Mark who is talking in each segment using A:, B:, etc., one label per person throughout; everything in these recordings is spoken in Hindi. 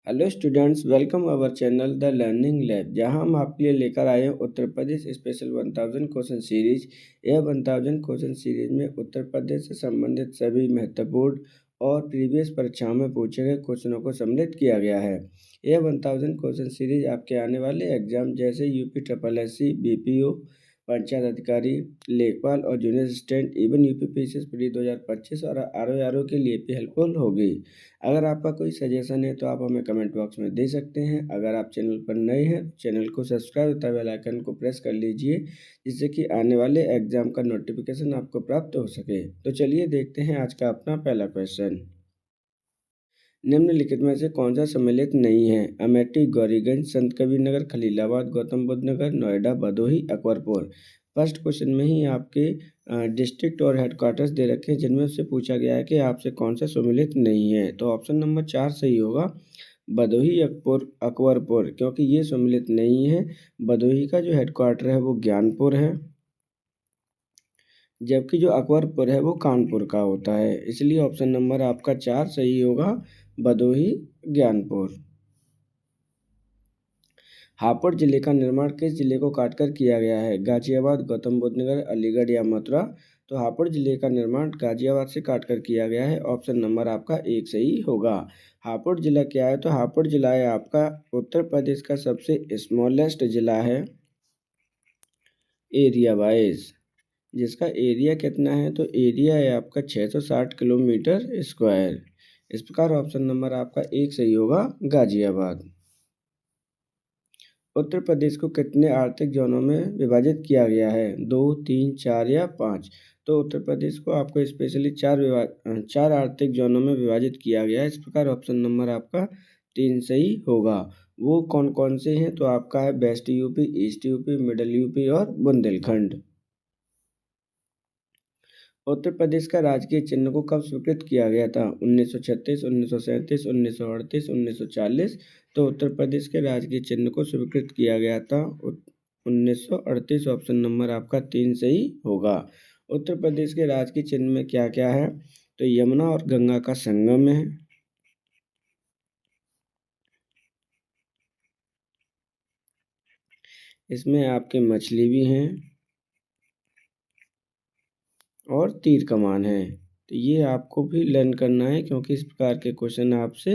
A: Hello students, welcome our channel the learning lab, जहां हम आपके लिए लेकर आए हैं Uttar Pradesh special 1000 question series. यह 1000 क्वेश्चन सीरीज में उत्तर प्रदेश से संबंधित सभी महत्वपूर्ण और प्रीवियस परीक्षाओं में पूछे गए क्वेश्चनों को सम्मिलित किया गया है। यह 1000 क्वेश्चन सीरीज आपके आने वाले एग्जाम जैसे UP triple SC, BPO, panchayat अधिकारी, लेखपाल और junior assistant, even UP PCS pre 2025 और आरओ के लिए भी हेल्पफुल होगी। अगर आपका कोई सजेशन है तो आप हमें कमेंट बॉक्स में दे सकते हैं। अगर आप चैनल पर नए हैं तो चैनल को सब्सक्राइब तथा बेल आइकन को प्रेस कर लीजिए, जिससे कि आने वाले एग्जाम का नोटिफिकेशन आपको प्राप्त हो सके। तो चलिए देखते हैं आज का अपना पहला क्वेश्चन। निम्नलिखित में से कौन सा सम्मिलित नहीं है? अमेठी, गौरीगंज, संत कबीर नगर, खलीलाबाद, गौतम बुद्ध नगर, नोएडा, भदोही, अकबरपुर। फर्स्ट क्वेश्चन में ही आपके डिस्ट्रिक्ट और हेडक्वार्टर्स दे रखे हैं, जिनमें से पूछा गया है कि आपसे कौन सा सम्मिलित नहीं है। तो ऑप्शन नंबर 4 सही होगा, भदोही, अकबरपुर, क्योंकि ये सम्मिलित नहीं है। भदोही का जो हेडक्वार्टर है वो ज्ञानपुर है, जबकि जो अकबरपुर है वो कानपुर का होता है। इसलिए ऑप्शन नंबर आपका 4 सही होगा, भदोही, ज्ञानपुर। हापुड़ जिले का निर्माण किस जिले को काटकर किया गया है? गाजियाबाद, गौतम बुद्ध नगर, अलीगढ़ या मथुरा? तो हापुड़ जिले का निर्माण गाजियाबाद से काटकर किया गया है। ऑप्शन नंबर आपका 1 सही होगा। हापुड़ जिला क्या है? तो हापुड़ जिला है आपका उत्तर प्रदेश का सबसे स्मॉलेस्ट जिला है एरिया वाइज। जिसका एरिया कितना है? तो एरिया है आपका 660 किलोमीटर स्क्वायर। इस प्रकार ऑप्शन नंबर आपका 1 सही होगा, गाजियाबाद। उत्तर प्रदेश को कितने आर्थिक जोनों में विभाजित किया गया है? 2, 3, 4 या 5? तो उत्तर प्रदेश को आपको स्पेशली चार आर्थिक जोनों में विभाजित किया गया है। इस प्रकार ऑप्शन नंबर आपका 3 सही होगा। वो कौन कौन से हैं? तो आपका है west UP, east UP, middle UP और बुंदेलखंड। उत्तर प्रदेश का राजकीय चिन्ह को कब स्वीकृत किया गया था? 1936, 1937, 1938, 1940? तो उत्तर प्रदेश के राजकीय चिन्ह को स्वीकृत किया गया था 1938। ऑप्शन नंबर आपका 3 सही होगा। उत्तर प्रदेश के राजकीय चिन्ह में क्या क्या है? तो यमुना और गंगा का संगम है, इसमें आपके मछली भी हैं और तीर कमान है। तो ये आपको भी लर्न करना है, क्योंकि इस प्रकार के क्वेश्चन आपसे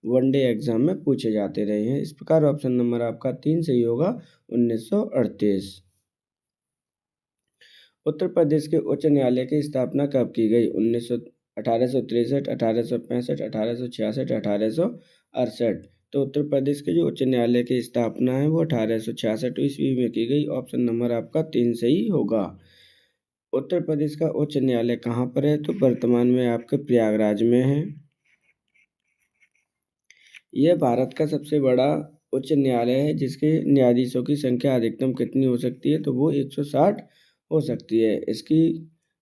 A: वनडे एग्जाम में पूछे जाते रहे हैं। इस प्रकार ऑप्शन नंबर आपका 3 सही होगा, 1938। उत्तर प्रदेश के उच्च न्यायालय की स्थापना कब की गई? 1863, 1865, 1866, 1868? तो उत्तर प्रदेश के जो उच्च न्यायालय की स्थापना है वो 1866 ईस्वी में की गई। ऑप्शन नंबर आपका 3 सही होगा। उत्तर प्रदेश का उच्च न्यायालय कहाँ पर है? तो वर्तमान में आपके प्रयागराज में है। यह भारत का सबसे बड़ा उच्च न्यायालय है, जिसके न्यायाधीशों की संख्या अधिकतम कितनी हो सकती है? तो वो 160 हो सकती है। इसकी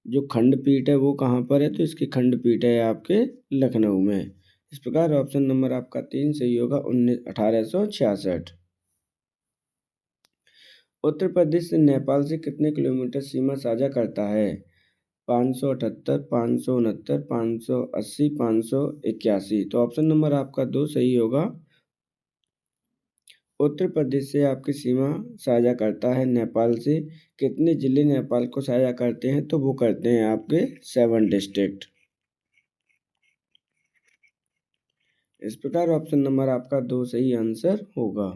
A: जो खंडपीठ है वो कहाँ पर है? तो इसकी खंडपीठ है आपके लखनऊ में। इस प्रकार ऑप्शन नंबर आपका 3 सही होगा, 1866। उत्तर प्रदेश नेपाल से कितने किलोमीटर सीमा साझा करता है? 578, 569, 580, 581? तो ऑप्शन नंबर आपका 2 सही होगा। उत्तर प्रदेश से आपकी सीमा साझा करता है नेपाल से। कितने जिले नेपाल को साझा करते हैं? तो वो करते हैं आपके 7 डिस्ट्रिक्ट। इस प्रकार ऑप्शन नंबर आपका 2 सही आंसर होगा।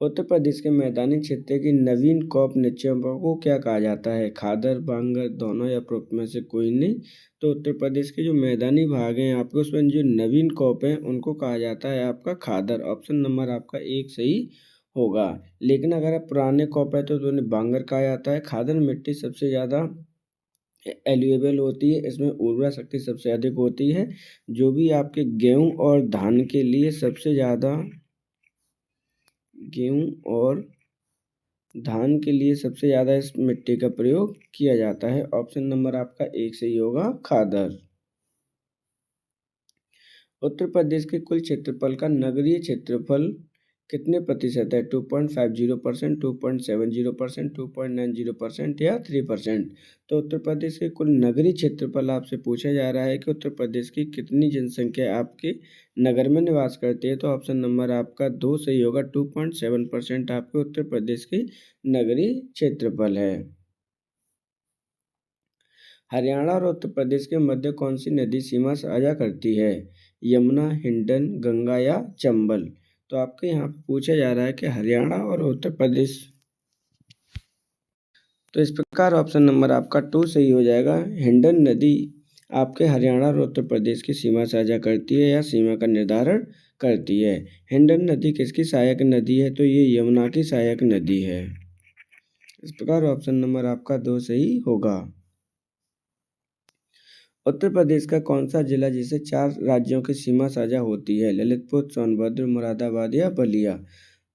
A: उत्तर प्रदेश के मैदानी क्षेत्र की नवीन कॉप निक्षेपों को क्या कहा जाता है? खादर, बांगर, दोनों या उपरोक्त में से कोई नहीं? तो उत्तर प्रदेश के जो मैदानी भाग हैं आपके, उसमें जो नवीन कॉप हैं उनको कहा जाता है आपका खादर। ऑप्शन नंबर आपका 1 सही होगा। लेकिन अगर आप पुराने कॉप है तो उन्हें बांगर कहा जाता है। खादर मिट्टी सबसे ज़्यादा एल्यूएबल होती है, इसमें उर्वरा शक्ति सबसे अधिक होती है। जो भी आपके गेहूँ और धान के लिए सबसे ज़्यादा गेहूँ और धान के लिए सबसे ज़्यादा इस मिट्टी का प्रयोग किया जाता है। ऑप्शन नंबर आपका 1 सही होगा, खादर। उत्तर प्रदेश के कुल क्षेत्रफल का नगरीय क्षेत्रफल कितने प्रतिशत है? 2.50%, 2.70%, 2.90% या 3%। तो उत्तर प्रदेश के कुल नगरीय क्षेत्रफल आपसे पूछा जा रहा है कि उत्तर प्रदेश की कितनी जनसंख्या आपके नगर में निवास करती है। तो ऑप्शन नंबर आपका 2 सही होगा। 2.7% आपके उत्तर प्रदेश की नगरीय क्षेत्रफल है। हरियाणा और उत्तर प्रदेश के मध्य कौन सी नदी सीमा साझा करती है? यमुना, हिंडन, गंगा या चंबल। तो आपके यहाँ पे पूछा जा रहा है कि हरियाणा और उत्तर प्रदेश। तो इस प्रकार ऑप्शन नंबर आपका 2 सही हो जाएगा। हिंडन नदी आपके हरियाणा और उत्तर प्रदेश की सीमा साझा करती है या सीमा का निर्धारण करती है। हिंडन नदी किसकी सहायक नदी है? तो ये यमुना की सहायक नदी है। इस प्रकार ऑप्शन नंबर आपका 2 सही होगा। उत्तर प्रदेश का कौन सा जिला जिसे 4 राज्यों की सीमा साझा होती है? ललितपुर, सोनभद्र, मुरादाबाद या बलिया।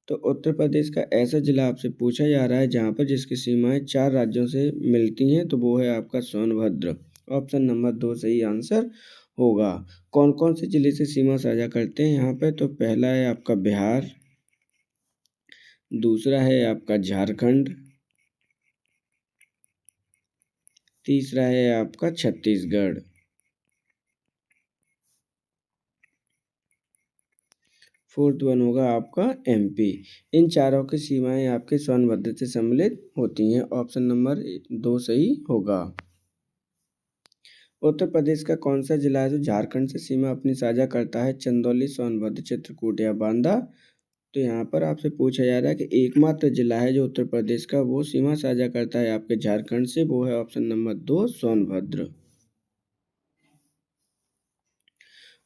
A: तो उत्तर प्रदेश का ऐसा जिला आपसे पूछा जा रहा है जहाँ पर जिसकी सीमाएं 4 राज्यों से मिलती हैं, तो वो है आपका सोनभद्र। ऑप्शन नंबर 2 सही आंसर होगा। कौन कौन से जिले से सीमा साझा करते हैं यहाँ पे? तो पहला है आपका बिहार, दूसरा है आपका झारखंड, तीसरा है आपका छत्तीसगढ़, फोर्थ वन होगा आपका एमपी। इन चारों की सीमाएं आपके सोनभद्र से सम्मिलित होती हैं। ऑप्शन नंबर 2 सही होगा। उत्तर प्रदेश का कौन सा जिला है जो झारखंड से सीमा अपनी साझा करता है? चंदौली, सोनभद्र, चित्रकूट या बांदा। तो यहाँ पर आपसे पूछा जा रहा है कि एकमात्र जिला है जो उत्तर प्रदेश का वो सीमा साझा करता है आपके झारखंड से, वो है ऑप्शन नंबर 2 सोनभद्र।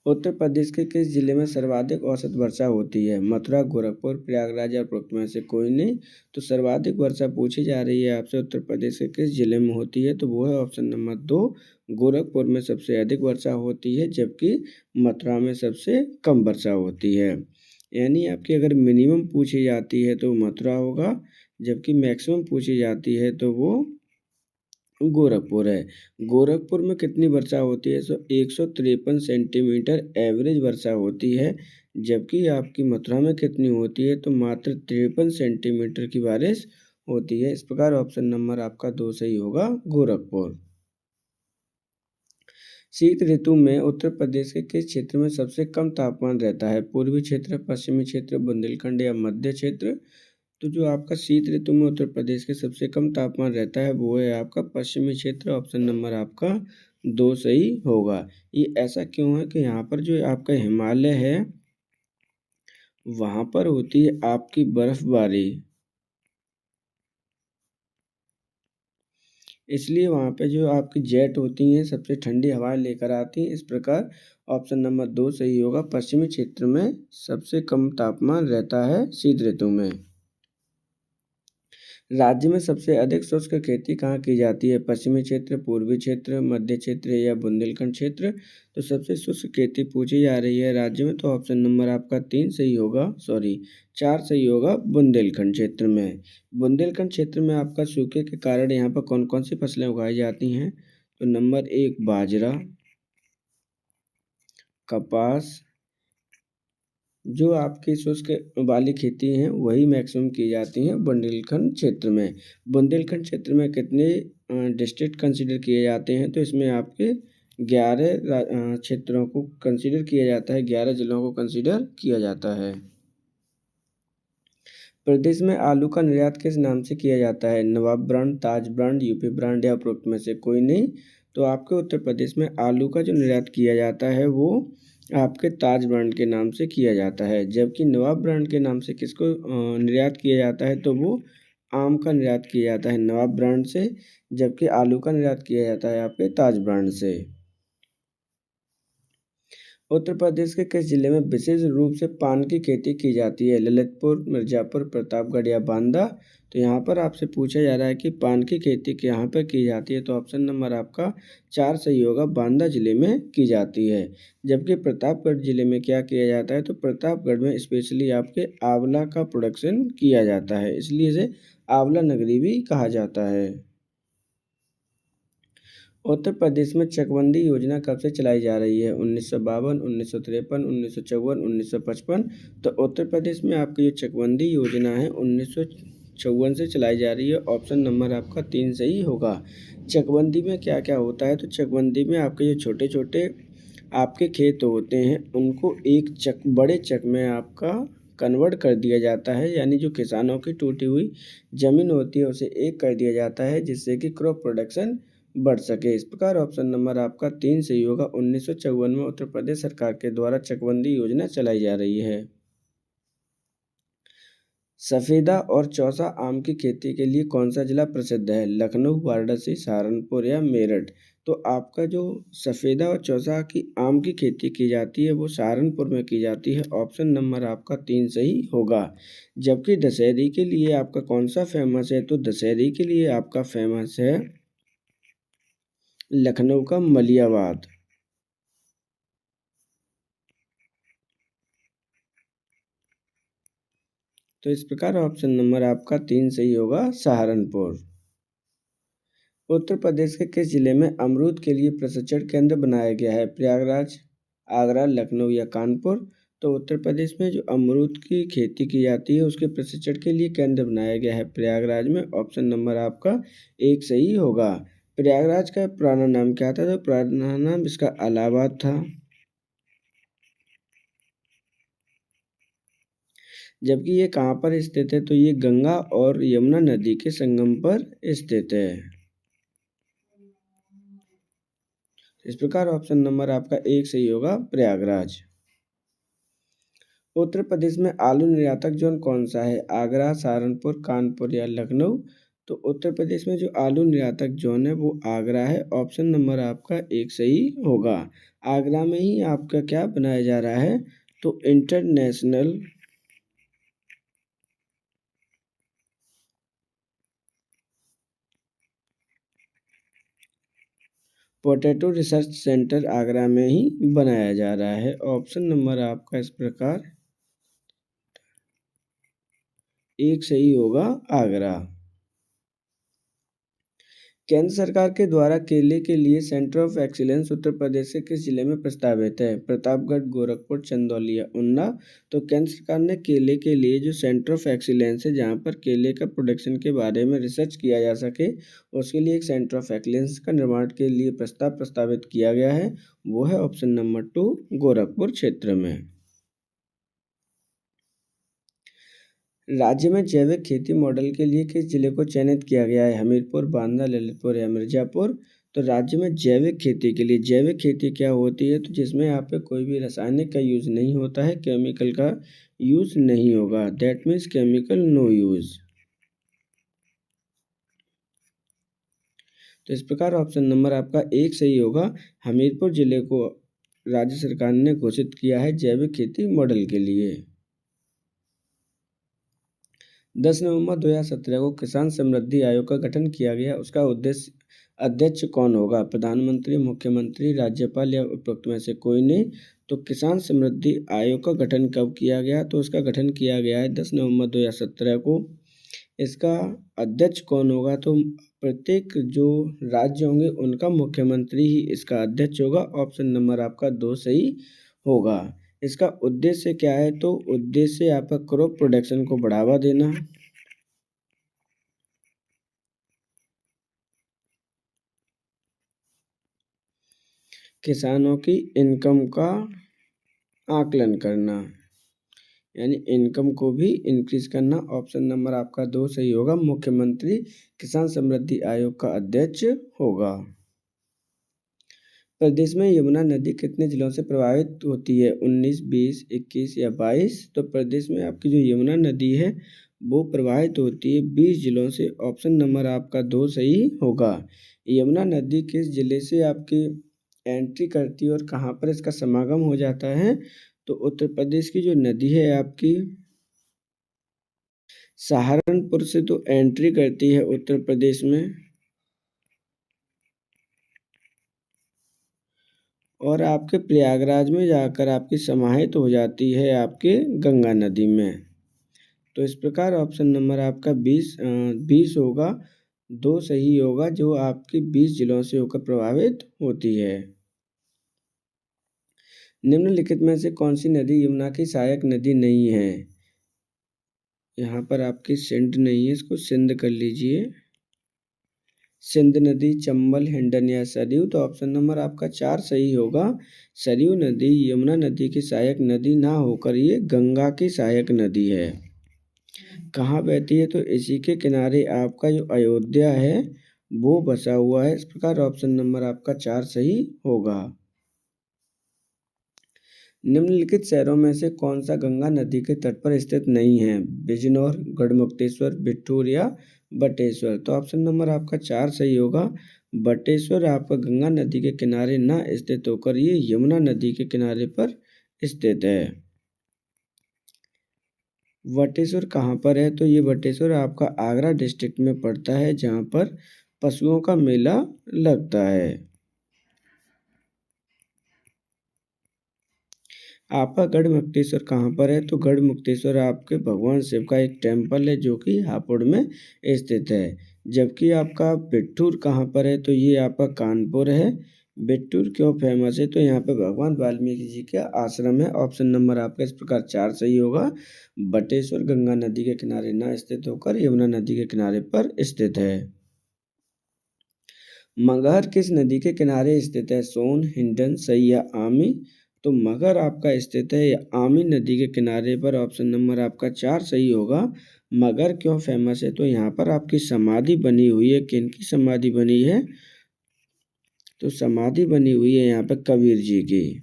A: उत्तर प्रदेश के किस जिले में सर्वाधिक औसत वर्षा होती है? मथुरा, गोरखपुर, प्रयागराज या उपरोक्त में से कोई नहीं। तो सर्वाधिक वर्षा पूछी जा रही है आपसे उत्तर प्रदेश के किस जिले में होती है? तो वो है ऑप्शन नंबर 2 गोरखपुर में सबसे अधिक वर्षा होती है, जबकि मथुरा में सबसे कम वर्षा होती है। यानी आपकी अगर मिनिमम पूछी जाती है तो मथुरा होगा, जबकि मैक्सिमम पूछी जाती है तो वो गोरखपुर है। गोरखपुर में कितनी वर्षा होती है? 153 सेंटीमीटर एवरेज वर्षा होती है, जबकि आपकी मथुरा में कितनी होती है? तो मात्र 53 सेंटीमीटर की बारिश होती है। इस प्रकार ऑप्शन नंबर आपका 2 सही होगा, गोरखपुर। शीत ऋतु में उत्तर प्रदेश के किस क्षेत्र में सबसे कम तापमान रहता है? पूर्वी क्षेत्र, पश्चिमी क्षेत्र, बुंदेलखंड या मध्य क्षेत्र। तो जो आपका शीत ऋतु में उत्तर प्रदेश के सबसे कम तापमान रहता है वो है आपका पश्चिमी क्षेत्र। ऑप्शन नंबर आपका 2 सही होगा। ये ऐसा क्यों है कि यहाँ पर जो आपका हिमालय है वहाँ पर होती है आपकी बर्फबारी, इसलिए वहाँ पे जो आपकी जेट होती हैं सबसे ठंडी हवाएं लेकर आती हैं। इस प्रकार ऑप्शन नंबर 2 सही होगा। पश्चिमी क्षेत्र में सबसे कम तापमान रहता है शीत ऋतु में। राज्य में सबसे अधिक शुष्क खेती कहाँ की जाती है? पश्चिमी क्षेत्र, पूर्वी क्षेत्र, मध्य क्षेत्र या बुंदेलखंड क्षेत्र। तो सबसे शुष्क खेती पूछी जा रही है राज्य में, तो ऑप्शन नंबर आपका 3 सही होगा, 4 सही होगा बुंदेलखंड क्षेत्र में। बुंदेलखंड क्षेत्र में आपका सूखे के कारण यहाँ पर कौन कौन सी फसलें उगाई जाती हैं? तो नंबर 1 बाजरा, कपास। जो आपकी शुष्क वाली खेती हैं वही मैक्सिमम की जाती हैं बुंदेलखंड क्षेत्र में। बुंदेलखंड क्षेत्र में कितने डिस्ट्रिक्ट कंसीडर किए जाते हैं? तो इसमें आपके 11 क्षेत्रों को कंसीडर किया जाता है, 11 जिलों को कंसीडर किया जाता है। प्रदेश में आलू का निर्यात किस नाम से किया जाता है? नवाब ब्रांड, ताज ब्रांड, यूपी ब्रांड या उपरोक्त में से कोई नहीं। तो आपके उत्तर प्रदेश में आलू का जो निर्यात किया जाता है वो आपके ताज ब्रांड के नाम से किया जाता है, जबकि नवाब ब्रांड के नाम से किसको निर्यात किया जाता है? तो वो आम का निर्यात किया जाता है नवाब ब्रांड से, जबकि आलू का निर्यात किया जाता है आपके ताज ब्रांड से। उत्तर प्रदेश के किस जिले में विशेष रूप से पान की खेती की जाती है? ललितपुर, मिर्जापुर, प्रतापगढ़ या बांदा। तो यहाँ पर आपसे पूछा जा रहा है कि पान की खेती कहाँ पर की जाती है? तो ऑप्शन नंबर आपका 4 सही होगा, बांदा जिले में की जाती है। जबकि प्रतापगढ़ जिले में क्या किया जाता है? तो प्रतापगढ़ में स्पेशली आपके आंवला का प्रोडक्शन किया जाता है, इसलिए इसे आंवला नगरी भी कहा जाता है। उत्तर प्रदेश में चकबंदी योजना कब से चलाई जा रही है? 1952, 1953, 1954, 1955। तो उत्तर प्रदेश में आपकी जो चकबंदी योजना है 1954 से चलाई जा रही है। ऑप्शन नंबर आपका 3 सही होगा। चकबंदी में क्या क्या होता है? तो चकबंदी में आपके जो छोटे छोटे आपके खेत होते हैं उनको एक चक बड़े चक में आपका कन्वर्ट कर दिया जाता है, यानी जो किसानों की टूटी हुई ज़मीन होती है उसे एक कर दिया जाता है, जिससे कि क्रॉप प्रोडक्शन बढ़ सके। इस प्रकार ऑप्शन नंबर आपका 3 सही होगा। 1954 में उत्तर प्रदेश सरकार के द्वारा चकबंदी योजना चलाई जा रही है। सफेदा और चौसा आम की खेती के लिए कौन सा जिला प्रसिद्ध है? लखनऊ, वाराणसी, सहारनपुर या मेरठ? तो आपका जो सफेदा और चौसा की आम की खेती की जाती है वो सहारनपुर में की जाती है। ऑप्शन नंबर आपका 3 सही होगा। जबकि दशहरी के लिए आपका कौन सा फेमस है? तो दशहरी के लिए आपका फेमस है लखनऊ का मलियाबाद। तो इस प्रकार ऑप्शन नंबर आपका 3 सही होगा, सहारनपुर। उत्तर प्रदेश के किस जिले में अमरूद के लिए प्रशिक्षण केंद्र बनाया गया है? प्रयागराज, आगरा, लखनऊ या कानपुर? तो उत्तर प्रदेश में जो अमरूद की खेती की जाती है उसके प्रशिक्षण के लिए केंद्र बनाया गया है प्रयागराज में। ऑप्शन नंबर आपका 1 सही होगा। प्रयागराज का पुराना नाम क्या था? तो पुराना नाम इसका इलाहाबाद था। जबकि ये कहाँ पर स्थित है? तो ये गंगा और यमुना नदी के संगम पर स्थित है। इस प्रकार ऑप्शन नंबर आपका 1 सही होगा, प्रयागराज। उत्तर प्रदेश में आलू निर्यातक जोन कौन सा है? आगरा, सहारनपुर, कानपुर या लखनऊ? तो उत्तर प्रदेश में जो आलू निर्यातक जोन है वो आगरा है। ऑप्शन नंबर आपका 1 सही होगा। आगरा में ही आपका क्या बनाया जा रहा है? तो international potato research centre Agra में ही बनाया जा रहा है। ऑप्शन नंबर आपका इस प्रकार 1 सही होगा, आगरा। केंद्र सरकार के द्वारा केले के लिए centre of excellence Uttar Pradesh के किस जिले में प्रस्तावित है? प्रतापगढ़, गोरखपुर, चंदौली या ऊना? तो केंद्र सरकार ने केले के लिए जो सेंटर ऑफ एक्सीलेंस है जहां पर केले का प्रोडक्शन के बारे में रिसर्च किया जा सके उसके लिए एक सेंटर ऑफ एक्सीलेंस का निर्माण के लिए प्रस्तावित किया गया है। वो है ऑप्शन नंबर 2, गोरखपुर क्षेत्र में। राज्य में जैविक खेती मॉडल के लिए किस जिले को चयनित किया गया है? हमीरपुर, बांदा, ललितपुर या मिर्जापुर? तो राज्य में जैविक खेती के लिए, जैविक खेती क्या होती है? तो जिसमें यहाँ पे कोई भी रासायनिक का यूज नहीं होता है, केमिकल का यूज नहीं होगा। That means chemical no use. तो इस प्रकार ऑप्शन नंबर आपका 1 सही होगा। हमीरपुर जिले को राज्य सरकार ने घोषित किया है जैविक खेती मॉडल के लिए। 10 नवंबर 2017 को किसान समृद्धि आयोग का गठन किया गया। उसका उद्देश्य अध्यक्ष कौन होगा? प्रधानमंत्री, मुख्यमंत्री, राज्यपाल या उपरोक्त में से कोई नहीं? तो किसान समृद्धि आयोग का गठन कब किया गया? तो इसका गठन किया गया है 10 नवंबर 2017 को। इसका अध्यक्ष कौन होगा? तो प्रत्येक जो राज्य होंगे उनका मुख्यमंत्री ही इसका अध्यक्ष होगा। ऑप्शन नंबर आपका 2 सही होगा। इसका उद्देश्य क्या है? तो उद्देश्य आपका क्रॉप प्रोडक्शन को बढ़ावा देना, किसानों की इनकम का आकलन करना, यानी इनकम को भी इंक्रीज करना। ऑप्शन नंबर आपका 2 सही होगा। मुख्यमंत्री किसान समृद्धि आयोग का अध्यक्ष होगा। प्रदेश में यमुना नदी कितने जिलों से प्रभावित होती है? 19, 20, 21 या 22? तो प्रदेश में आपकी जो यमुना नदी है वो प्रभावित होती है 20 जिलों से। ऑप्शन नंबर आपका 2 सही होगा। यमुना नदी किस जिले से आपकी एंट्री करती है और कहाँ पर इसका समागम हो जाता है? तो उत्तर प्रदेश की जो नदी है आपकी सहारनपुर से तो एंट्री करती है उत्तर प्रदेश में, और आपके प्रयागराज में जाकर आपकी समाहित हो जाती है आपके गंगा नदी में। तो इस प्रकार ऑप्शन नंबर आपका 20 होगा। दो सही होगा, जो आपकी 20 जिलों से होकर प्रभावित होती है। निम्नलिखित में से कौन सी नदी यमुना की सहायक नदी नहीं है? यहाँ पर आपकी सिंध नहीं है, इसको सिंध कर लीजिए। सिंध नदी, चंबल, हिंडन या सरयू। तो ऑप्शन नंबर आपका 4 सही होगा। सरयू नदी यमुना नदी की सहायक नदी ना होकर ये गंगा की सहायक नदी है। कहाँ बहती है? तो इसी के किनारे आपका जो अयोध्या है वो बसा हुआ है। इस प्रकार ऑप्शन नंबर आपका 4 सही होगा। निम्नलिखित शहरों में से कौन सा गंगा नदी के तट पर स्थित नहीं है? बिजनौर, गढ़मुक्तेश्वर, बिठूर या बटेश्वर। तो ऑप्शन नंबर आपका 4 सही होगा। बटेश्वर आपका गंगा नदी के किनारे ना स्थित होकर ये यमुना नदी के किनारे पर स्थित है। वटेश्वर कहाँ पर है? तो ये वटेश्वर आपका आगरा डिस्ट्रिक्ट में पड़ता है, जहाँ पर पशुओं का मेला लगता है। आपका गढ़मुक्तेश्वर कहाँ पर है? तो गढ़मुक्तेश्वर आपके भगवान शिव का एक टेम्पल है, जो कि हापुड़ में स्थित है। जबकि आपका बिट्ठूर कहाँ पर है? तो ये आपका कानपुर है। बिट्ठूर क्यों फेमस है? तो यहाँ पे भगवान वाल्मीकि जी का आश्रम है। ऑप्शन नंबर आपका इस प्रकार 4 सही होगा। बटेश्वर गंगा नदी के किनारे न स्थित होकर यमुना नदी के किनारे पर स्थित है। मगहर किस नदी के किनारे स्थित है? सोन, हिंडन, सई या आमी। तो मगहर आपका स्थित है आमी नदी के किनारे पर। ऑप्शन नंबर आपका 4 सही होगा। मगहर क्यों फेमस है? तो यहाँ पर आपकी समाधि बनी हुई है। किनकी समाधि बनी है? तो समाधि बनी हुई है यहाँ पे कबीर जी की।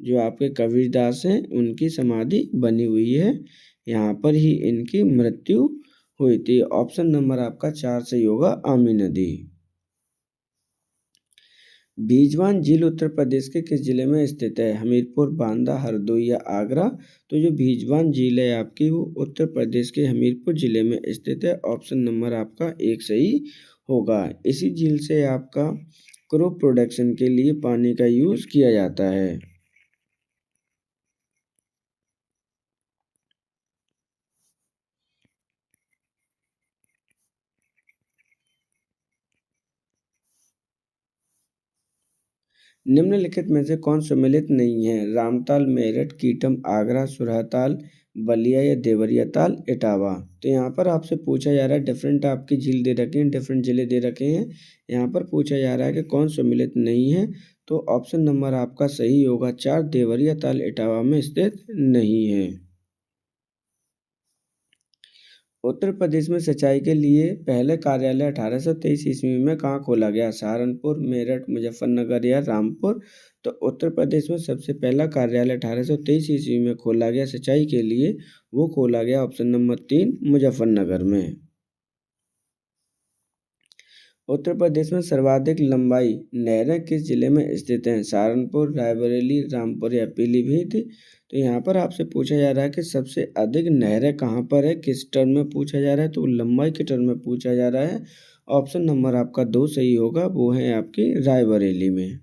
A: जो आपके कबीरदास हैं उनकी समाधि बनी हुई है। यहाँ पर ही इनकी मृत्यु हुई थी। ऑप्शन नंबर आपका 4 सही होगा, आमी नदी। बीजवान झील उत्तर प्रदेश के किस जिले में स्थित है? हमीरपुर, बांदा, हरदोई या आगरा। तो जो बीजवान झील है आपकी वो उत्तर प्रदेश के हमीरपुर जिले में स्थित है। ऑप्शन नंबर आपका 1 सही होगा। इसी झील से आपका क्रॉप प्रोडक्शन के लिए पानी का यूज किया जाता है। निम्नलिखित में से कौन सम्मिलित नहीं है? रामताल, मेरठ, कीटम, आगरा, सुरहताल, बलिया या देवरिया ताल, इटावा। तो यहाँ पर आपसे पूछा जा रहा है, डिफरेंट आपकी झील दे रखे हैं, डिफरेंट जिले दे रखे हैं। यहाँ पर पूछा जा रहा है कि कौन सम्मिलित नहीं है। तो ऑप्शन नंबर आपका सही होगा 4, देवरिया ताल इटावा में स्थित नहीं है। उत्तर प्रदेश में सिंचाई के लिए पहले कार्यालय 1823 ईस्वी में कहाँ खोला गया? सहारनपुर, मेरठ, मुजफ्फरनगर या रामपुर। तो उत्तर प्रदेश में सबसे पहला कार्यालय 1823 ईस्वी में खोला गया सिंचाई के लिए, वो खोला गया ऑप्शन नंबर 3 मुजफ्फरनगर में। उत्तर प्रदेश में सर्वाधिक लंबाई नहरें किस जिले में स्थित हैं? सहारनपुर, रायबरेली, रामपुर या पीलीभीत। तो यहाँ पर आपसे पूछा जा रहा है कि सबसे अधिक नहरें कहाँ पर है, किस टर्म में पूछा जा रहा है? तो लंबाई के टर्म में पूछा जा रहा है। ऑप्शन नंबर आपका 2 सही होगा, वो है आपकी रायबरेली में।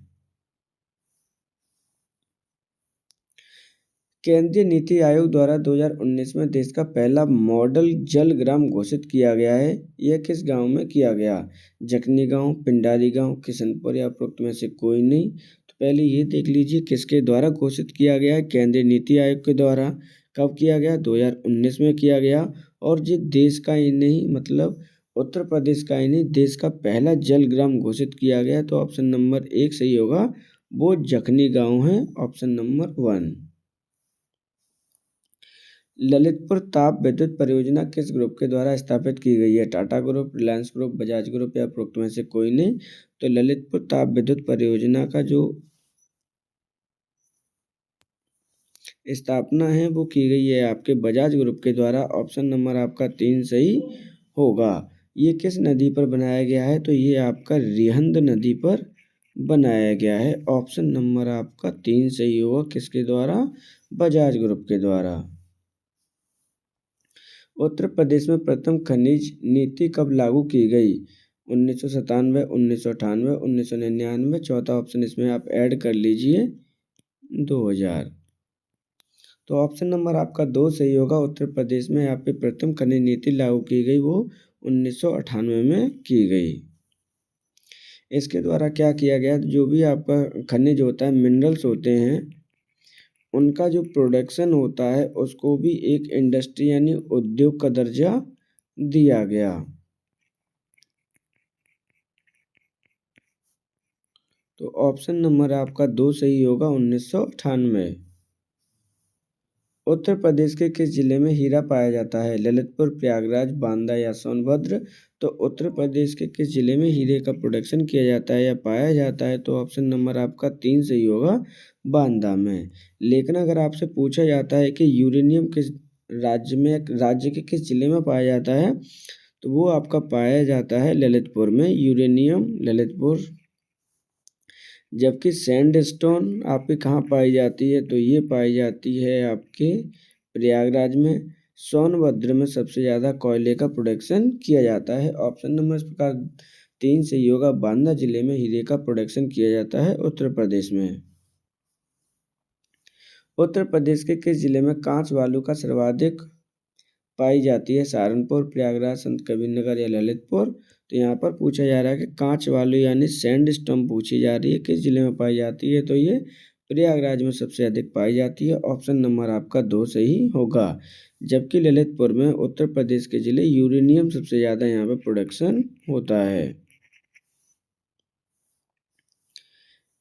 A: केंद्रीय नीति आयोग द्वारा 2019 में देश का पहला मॉडल जल ग्राम घोषित किया गया है। यह किस गांव में किया गया? जखनी गांव, पिंडारी गांव, किशनपुर या उपरोक्त में से कोई नहीं। तो पहले ये देख लीजिए किसके द्वारा घोषित किया गया है। केंद्रीय नीति आयोग के द्वारा। कब किया गया? 2019 में किया गया। और ये देश का ही नहीं, मतलब उत्तर प्रदेश का ही नहीं, देश का पहला जल ग्राम घोषित किया गया। तो ऑप्शन नंबर 1 सही होगा, वो जखनी गाँव है। Option number 1। ललितपुर ताप विद्युत परियोजना किस ग्रुप के द्वारा स्थापित की गई है? Tata group, Reliance group, Bajaj group या उपरोक्त में से कोई नहीं। तो ललितपुर ताप विद्युत परियोजना का जो स्थापना है वो की गई है आपके बजाज ग्रुप के द्वारा। ऑप्शन नंबर आपका 3 सही होगा। ये किस नदी पर बनाया गया है? तो ये आपका रिहंद नदी पर बनाया गया है। ऑप्शन नंबर आपका 3 सही होगा। किसके द्वारा? बजाज ग्रुप के द्वारा। उत्तर प्रदेश में प्रथम खनिज नीति कब लागू की गई? 1997, 1998, 1999। चौथा ऑप्शन इसमें आप ऐड कर लीजिए 2000। तो ऑप्शन नंबर आपका 2 सही होगा। उत्तर प्रदेश में यहाँ पे प्रथम खनिज नीति लागू की गई, वो 1998 में की गई। इसके द्वारा क्या किया गया, जो भी आपका खनिज होता है, मिनरल्स होते हैं, उनका जो प्रोडक्शन होता है उसको भी एक इंडस्ट्री यानी उद्योग का दर्जा दिया गया। तो ऑप्शन नंबर आपका 2 सही होगा, 1998। उत्तर प्रदेश के किस जिले में हीरा पाया जाता है, ललितपुर, प्रयागराज, बांदा या सोनभद्र। तो उत्तर प्रदेश के किस जिले में हीरे का प्रोडक्शन किया जाता है या पाया जाता है, तो ऑप्शन नंबर आपका 3 सही होगा, बांदा में। लेकिन अगर आपसे पूछा जाता है कि यूरेनियम किस राज्य के किस जिले में पाया जाता है, तो वो आपका पाया जाता है ललितपुर में, यूरेनियम ललितपुर। जबकि सैंडस्टोन आपके कहाँ पाई जाती है, तो ये पाई जाती है आपके प्रयागराज में। सोनभद्र में सबसे ज़्यादा कोयले का प्रोडक्शन किया जाता है। ऑप्शन नंबर इस प्रकार 3 सही होगा, बांदा जिले में हीरे का प्रोडक्शन किया जाता है उत्तर प्रदेश में। उत्तर प्रदेश के किस जिले में कांच बालू का सर्वाधिक पाई जाती है, सहारनपुर, प्रयागराज, संत कबीरनगर या ललितपुर। तो यहाँ पर पूछा जा रहा है कि कांच बालू यानी सैंडस्टोन पूछी जा रही है, किस जिले में पाई जाती है, तो ये प्रयागराज में सबसे अधिक पाई जाती है। ऑप्शन नंबर आपका 2 सही होगा। जबकि ललितपुर में उत्तर प्रदेश के जिले यूरेनियम सबसे ज़्यादा यहाँ पर प्रोडक्शन होता है।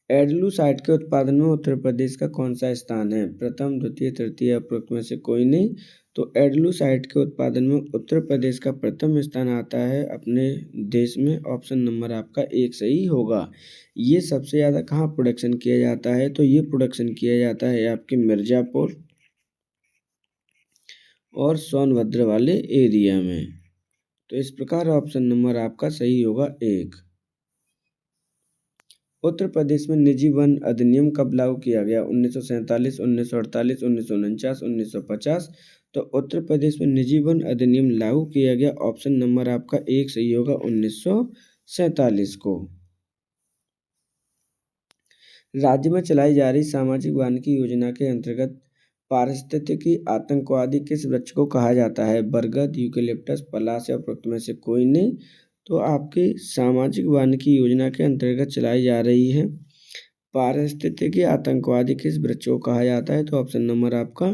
A: एडलूसाइड के उत्पादन में उत्तर प्रदेश का कौन सा स्थान है, प्रथम, द्वितीय, तृतीय, उपरोक्त में से कोई नहीं। तो एडलूसाइड के उत्पादन में उत्तर प्रदेश का प्रथम स्थान आता है अपने देश में। ऑप्शन नंबर आपका 1 सही होगा। ये सबसे ज़्यादा कहाँ प्रोडक्शन किया जाता है, तो ये प्रोडक्शन किया जाता है आपके मिर्ज़ापुर और सोनभद्र वाले एरिया में। तो इस प्रकार ऑप्शन नंबर आपका सही होगा 1। उत्तर प्रदेश में निजी वन अधिनियम कब लागू किया गया, 1947, 1948, 1949, 1950। तो उत्तर प्रदेश में निजी वन अधिनियम लागू किया गया, ऑप्शन नंबर आपका 1 सही होगा, 1947 को। राज्य में चलाई जा रही सामाजिक वानिकी योजना के अंतर्गत पारिस्थितिकी आतंकवादी किस वृक्ष को कहा जाता है, बरगद, यूकेलिप्टस, पलाश या उपरोक्त में से कोई नहीं। तो आपकी सामाजिक वानिकी योजना के अंतर्गत चलाई जा रही है पारिस्थितिकी आतंकवादी किस वृक्ष को कहा जाता है, तो ऑप्शन नंबर आपका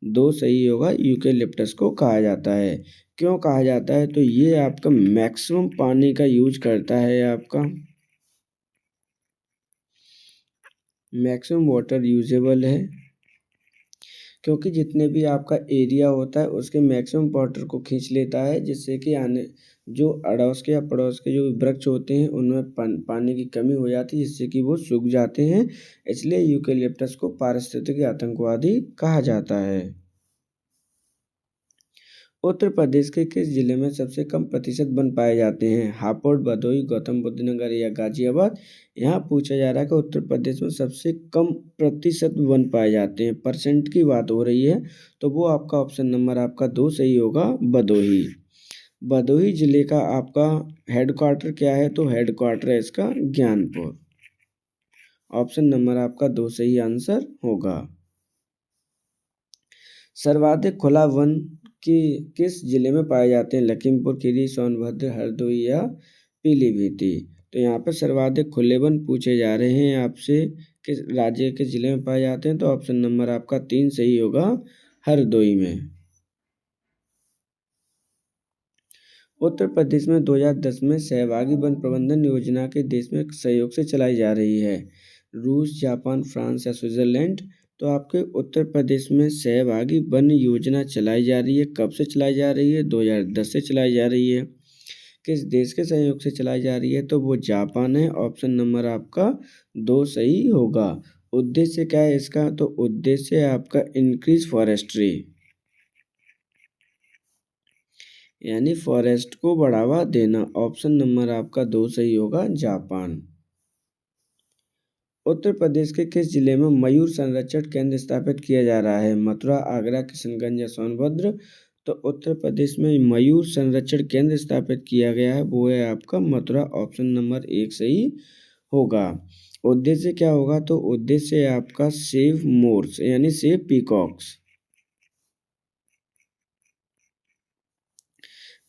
A: 2 सही होगा, यूकेलिप्टस को कहा जाता है। क्यों कहा जाता है, तो ये आपका मैक्सिमम पानी का यूज करता है, आपका मैक्सिमम वाटर यूजेबल है, क्योंकि जितने भी आपका एरिया होता है उसके मैक्सिमम वाटर को खींच लेता है, जिससे कि आने जो अड़ोस के या पड़ोस के जो वृक्ष होते हैं उनमें पानी की कमी हो जाती है, जिससे कि वो सूख जाते हैं। इसलिए यूकेलिप्टस को पारिस्थितिकी आतंकवादी कहा जाता है। उत्तर प्रदेश के किस जिले में सबसे कम प्रतिशत वन पाए जाते हैं, हापुड़, भदोही, गौतम बुद्ध नगर या गाजियाबाद। यहाँ पूछा जा रहा है कि उत्तर प्रदेश में सबसे कम प्रतिशत वन पाए जाते हैं, परसेंट की बात हो रही है। तो वो आपका ऑप्शन नंबर आपका 2 सही होगा, भदोही। भदोही जिले का आपका हेडक्वार्टर क्या है, तो हेडक्वार्टर है इसका ज्ञानपुर। ऑप्शन नंबर आपका 2 सही आंसर होगा। सर्वाधिक खुला वन किस जिले में पाए जाते हैं, लखीमपुर खीरी, सोनभद्र, हरदोई या पीलीभीत। तो यहाँ पर सर्वाधिक खुले वन पूछे जा रहे हैं आपसे, किस राज्य के जिले में पाए जाते हैं, तो ऑप्शन नंबर आपका 3 सही होगा, हरदोई में। उत्तर प्रदेश में 2010 में सहभागी वन प्रबंधन योजना के देश में सहयोग से चलाई जा रही है, रूस, जापान, फ्रांस या स्विट्जरलैंड। तो आपके उत्तर प्रदेश में सहभागी वन योजना चलाई जा रही है, कब से चलाई जा रही है, 2010 से चलाई जा रही है। किस देश के सहयोग से चलाई जा रही है, तो वो जापान है। ऑप्शन नंबर आपका 2 सही होगा। उद्देश्य क्या है इसका, तो उद्देश्य है आपका इंक्रीज फॉरेस्ट्री, यानी फॉरेस्ट को बढ़ावा देना। ऑप्शन नंबर आपका 2 सही होगा, जापान। उत्तर प्रदेश के किस जिले में मयूर संरक्षण केंद्र स्थापित किया जा रहा है, मथुरा, आगरा, किशनगंज या सोनभद्र। तो उत्तर प्रदेश में मयूर संरक्षण केंद्र स्थापित किया गया है, वो है आपका मथुरा। ऑप्शन नंबर 1 सही होगा। उद्देश्य क्या होगा, तो उद्देश्य है आपका सेव मोर्स यानी सेव पीकॉक्स।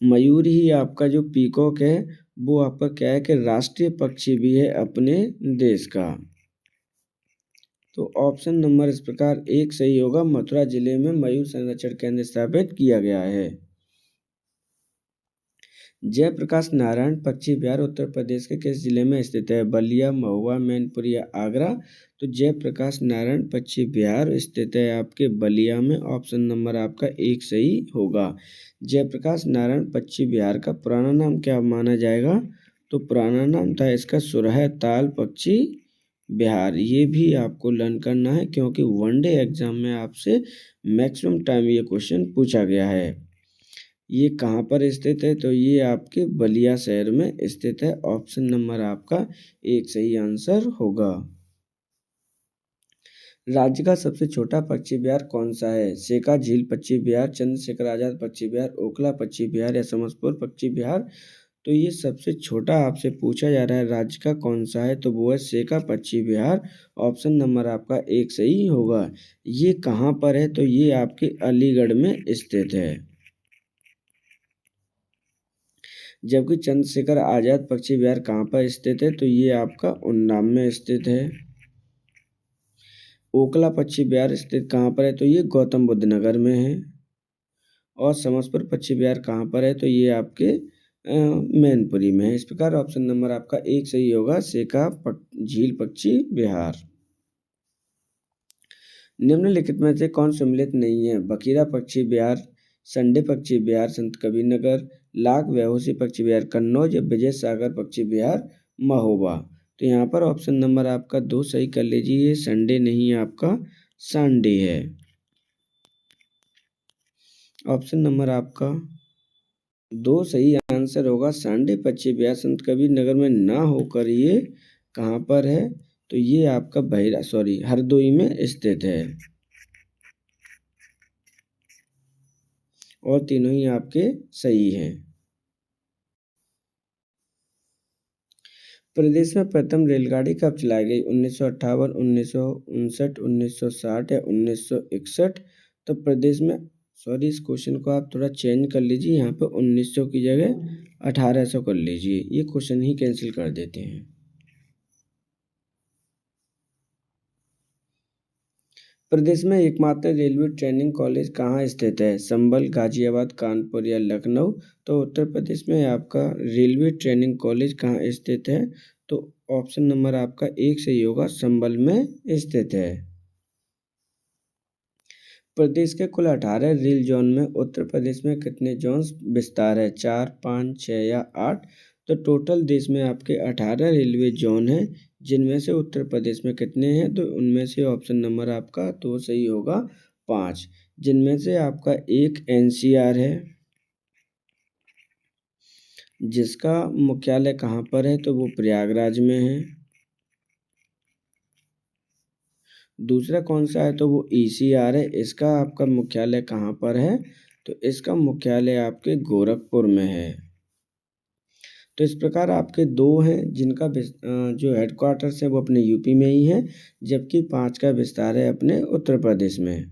A: मयूर ही आपका जो पीकॉक है वो आपका क्या है कि राष्ट्रीय पक्षी भी है अपने देश का। तो ऑप्शन नंबर इस प्रकार एक सही होगा, मथुरा जिले में मयूर संरक्षण केंद्र स्थापित किया गया है। जयप्रकाश नारायण पक्षी विहार उत्तर प्रदेश के किस जिले में स्थित है? बलिया, महुआ, मैनपुरी या आगरा? तो जयप्रकाश नारायण पक्षी विहार स्थित है आपके बलिया में। ऑप्शन नंबर आपका एक सही होगा। जयप्रकाश नारायण पक्षी विहार का पुराना नाम क्या माना जाएगा? तो पुराना नाम था इसका सुरह ताल पक्षी विहार। ये भी आपको लर्न करना है क्योंकि वनडे एग्जाम में आपसे मैक्सिमम टाइम ये क्वेश्चन पूछा गया है। ये कहाँ पर स्थित है? तो ये आपके बलिया शहर में स्थित है। ऑप्शन नंबर आपका एक सही आंसर होगा। राज्य का सबसे छोटा पक्षी विहार कौन सा है? शेखा झील पक्षी विहार, चंद्रशेखर आजाद पक्षी विहार, ओखला पक्षी विहार या समसपुर पक्षी विहार? तो ये सबसे छोटा आपसे पूछा जा रहा है राज्य का कौन सा है, तो वो है शेखा पक्षी विहार। ऑप्शन नंबर आपका एक सही होगा। ये कहाँ पर है? तो ये आपके अलीगढ़ में स्थित है। जबकि चंद्रशेखर आजाद पक्षी विहार कहाँ पर स्थित है? तो ये आपका उन्नाव में स्थित है। ओखला पक्षी विहार स्थित कहाँ पर है? तो ये गौतम बुद्ध नगर में है। और समसपुर पक्षी विहार कहाँ पर है? तो ये आपके मैनपुरी में है। इस प्रकार ऑप्शन नंबर आपका एक सही होगा, शेखा झील पक्षी विहार। निम्नलिखित में से कौन सम्मिलित नहीं है? बखीरा पक्षी विहार, संडे पक्षी विहार संत कबीर नगर, लाख व्यहोसी पक्षी विहार कन्नौज या विजय सागर पक्षी विहार महोबा? तो यहाँ पर ऑप्शन नंबर आपका दो सही कर लीजिए। संडे नहीं आपका सांडे है। ऑप्शन नंबर आपका दो सही आंसर होगा। सांडे पक्षी विहार संत कबीर नगर में ना होकर ये कहाँ पर है? तो ये आपका हरदोई में स्थित है। और तीनों ही आपके सही हैं। प्रदेश में प्रथम रेलगाड़ी कब चलाई गई? 1958, 1959, 1960 या 1961? तो प्रदेश में इस क्वेश्चन को आप थोड़ा चेंज कर लीजिए। यहाँ पे 1900 की जगह 1800 कर लीजिए। ये क्वेश्चन ही कैंसिल कर देते हैं। प्रदेश में एकमात्र रेलवे ट्रेनिंग कॉलेज कहाँ स्थित है? संभल, गाजियाबाद, कानपुर या लखनऊ? तो उत्तर प्रदेश में आपका रेलवे ट्रेनिंग कॉलेज कहाँ स्थित है? तो ऑप्शन नंबर आपका एक सही होगा, संभल में स्थित है। प्रदेश के कुल 18 रेल जोन में उत्तर प्रदेश में कितने जोन विस्तार है? 4, 5, 6 या 8? तो टोटल देश में आपके 18 रेलवे जोन हैं, जिनमें से उत्तर प्रदेश में कितने हैं? तो उनमें से ऑप्शन नंबर आपका तो सही होगा 5, जिनमें से आपका एक एनसीआर है, जिसका मुख्यालय कहाँ पर है? तो वो प्रयागराज में है। दूसरा कौन सा है? तो वो ईसीआर है। इसका आपका मुख्यालय कहाँ पर है? तो इसका मुख्यालय आपके गोरखपुर में है। तो इस प्रकार आपके दो हैं जिनका जो हेडक्वार्टर्स है वो अपने यूपी में ही है, जबकि 5 का विस्तार है अपने उत्तर प्रदेश में।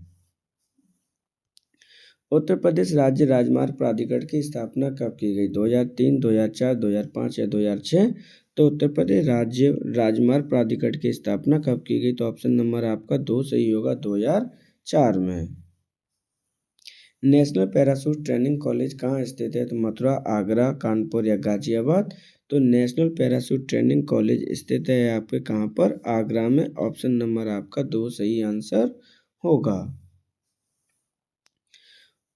A: उत्तर प्रदेश राज्य राजमार्ग प्राधिकरण की स्थापना कब की गई? 2003, 2004, 2005 या 2006? तो उत्तर प्रदेश राज्य राजमार्ग प्राधिकरण की स्थापना कब की गई? तो ऑप्शन नंबर आपका दो सही होगा, 2004 में। नेशनल पैराशूट ट्रेनिंग कॉलेज कहाँ स्थित है? तो मथुरा, आगरा, कानपुर या गाजियाबाद? तो नेशनल पैराशूट ट्रेनिंग कॉलेज स्थित है आपके कहाँ पर? आगरा में। ऑप्शन नंबर आपका दो सही आंसर होगा।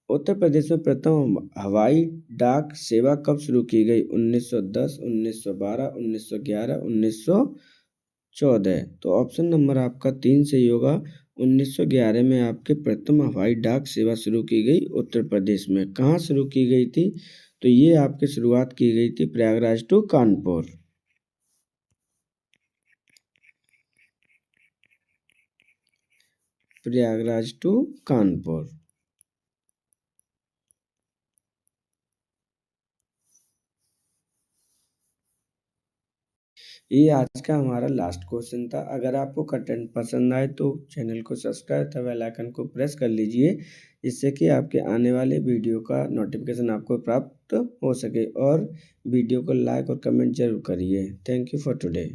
A: उत्तर प्रदेश में प्रथम हवाई डाक सेवा कब शुरू की गई? 1910, 1912, 1911, 1914? तो ऑप्शन नंबर आपका तीन सही होगा। 1911 में आपके प्रथम हवाई डाक सेवा शुरू की गई उत्तर प्रदेश में। कहाँ शुरू की गई थी? तो ये आपकी शुरुआत की गई थी प्रयागराज टू कानपुर। प्रयागराज टू कानपुर। ये आज का हमारा लास्ट क्वेश्चन था। अगर आपको कंटेंट पसंद आए तो चैनल को सब्सक्राइब तथा बेल आइकन को प्रेस कर लीजिए, जिससे कि आपके आने वाले वीडियो का नोटिफिकेशन आपको प्राप्त हो सके। और वीडियो को लाइक और कमेंट जरूर करिए। Thank you for today.